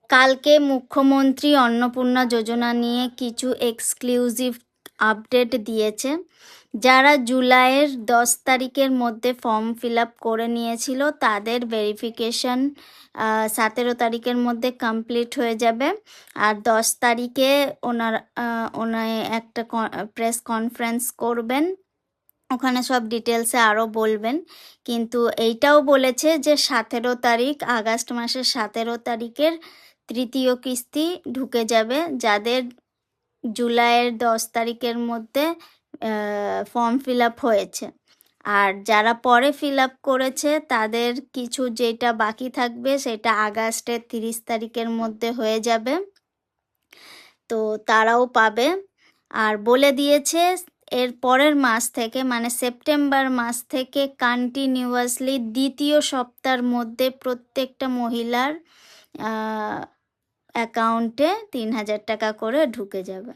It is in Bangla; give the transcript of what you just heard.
কালকে মুখ্যমন্ত্রী অন্নপূর্ণা যোজনা নিয়ে কিছু এক্সক্লুসিভ আপডেট দিয়েছে। যারা জুলাইয়ের 10 তারিখের মধ্যে ফর্ম ফিল আপ করে নিয়েছিল তাদের ভেরিফিকেশন 17 তারিখের মধ্যে কমপ্লিট হয়ে যাবে। আর 10 তারিখে ওনার একটা প্রেস কনফারেন্স করবেন, ওখানে সব ডিটেলসে আরও বলবেন। কিন্তু এইটাও বলেছে যে 17 তারিখ, আগস্ট মাসের 17 তারিখের তৃতীয় কিস্তি ঢুকে যাবে, যাদের জুলাইয়ের 10 তারিখের মধ্যে ফর্ম ফিল আপ হয়েছে। আর যারা পরে ফিল আপ করেছে তাদের কিছু যেটা বাকি থাকবে সেটা আগস্টের 30 তারিখের মধ্যে হয়ে যাবে, তো তারাও পাবে। আর বলে দিয়েছে এর পরের মাস থেকে, মানে সেপ্টেম্বর মাস থেকে কন্টিনিউয়াসলি দ্বিতীয় সপ্তাহের মধ্যে প্রত্যেকটা মহিলার অ্যাকাউন্টে 3000 টাকা করে ঢুকে যাবে।